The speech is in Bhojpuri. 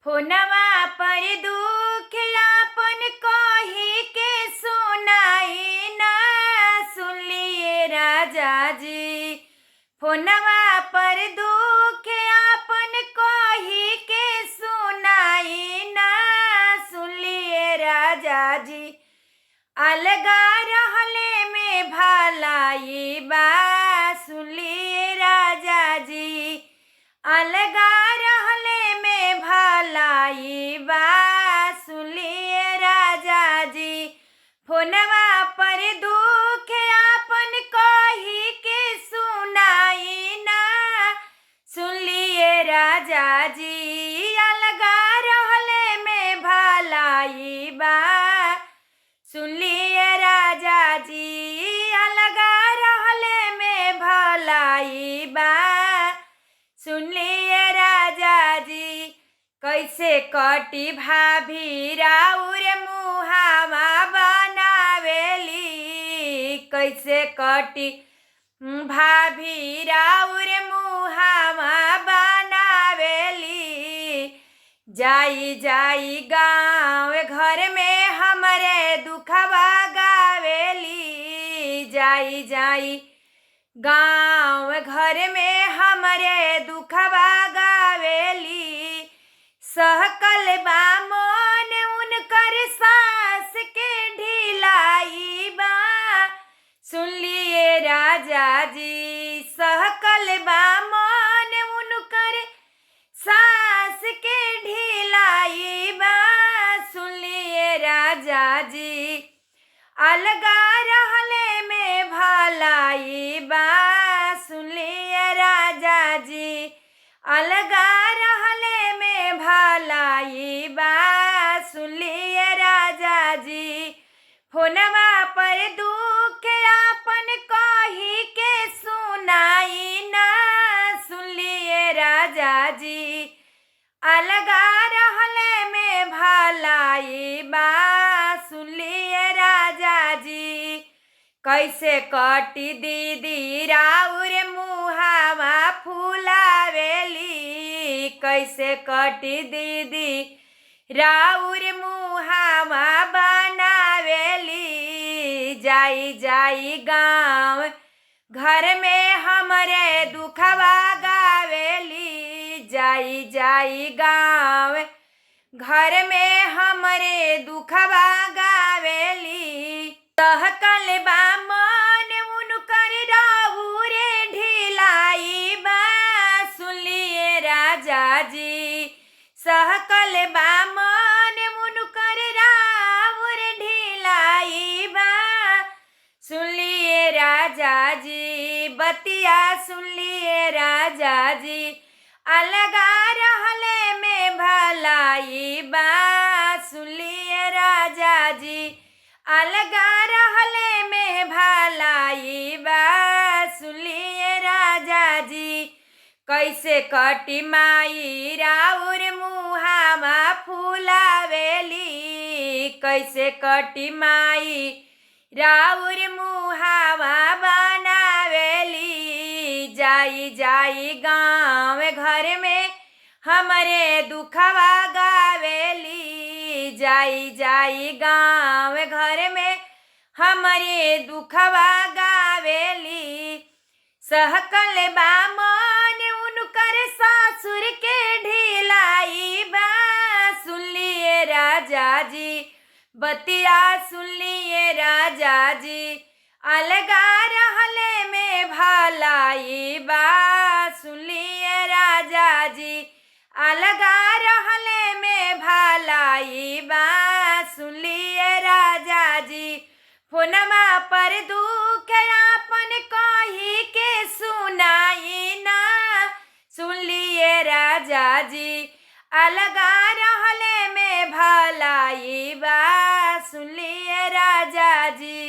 फोनवा पर दुख आपन कही के सुनाई ना, सुन लिए राजा जी। फोनवा पर दुख आपन कही के सुनाई ना, सुन लिए राजा जी। अलगा रहले में भलाई बा, सुन लिए राजा जी। अलगा रहले में भलाई बा, सुन लिए राजा जी। फोनवा पर दुख आपन कही के सुनाई ना, सुन लिए राजा जी। अलगा रहले में भलाई बा, सुन लिए राजा जी। अलगा रहले में भलाई बा, सुन लिए राजा जी। कैसे कटी भाभी राउर मुहावा बनावेली, कैसे कटी भाभी राउर मुहावा बनावेली। जाई जाई गाँव घर में हमरे दुखवा गावेली, जाई जाई गाँव घर में हमरे दुखवा गावेली। सहकल बा मन उनकर सास के ढिलाई बा, सुन लिए राजा जी। सहकल बा मन उनकर सास के ढिलाई बा, सुन लिए राजा जी। अलगा रहले में भलाई बा, सुन लिए राजा जी। अलगा रहले में भलाई बा, सुन लिए राजा जी। फोनवा पर दुख आपन कही के सुनाई ना, सुन लिए राजा जी। अलगा रहले में भलाई बा, सुन लिए राजा जी। कैसे कटी दीदी राउर मुहावा फुलावेली, कैसे कटी दीदी राउर मुहावा बनावेली। जाई जाई गाँव घर में हमरे दुखवा गावेली, जाई जाई गाँव घर में हमरे दुखवा गावेली। सहकल बा मन उनकर राउरे ढिलाई बा, सुन लिए राजा जी। सहकल बा मन उनकर राउर ढिलाई बा, सुन लिए राजा जी। बतिया सुन लिए राजा जी। अलगा रहले में भलाई बा, सुन लिए राजा जी। अलगा रहले में भलाई बा, सुन लिए राजा जी। कैसे कटी माई राउर मुहावा फुलावेली, कैसे कटी माई राउर मुहावा बनावेली। जाई जाई गाँव घर में हमरे दुखवा गावेली, जाई जाई गाँव घर में हमरे दुखवा गावेली। सहकल बा मन उनकर सासुर के ढिलाई बा, सुन लिए राजा जी। बतिया सुन लिए राजा जी। अलगा रहले में भलाई बा, सुन लिए राजा जी। अलगा रहले में भलाई बा, सुन लिए राजा जी। फोनवा पर दुख आपन कही के सुनाई ना, सुन लिए राजा जी। अलगा रहले में भलाई बा, सुन लिए राजा जी।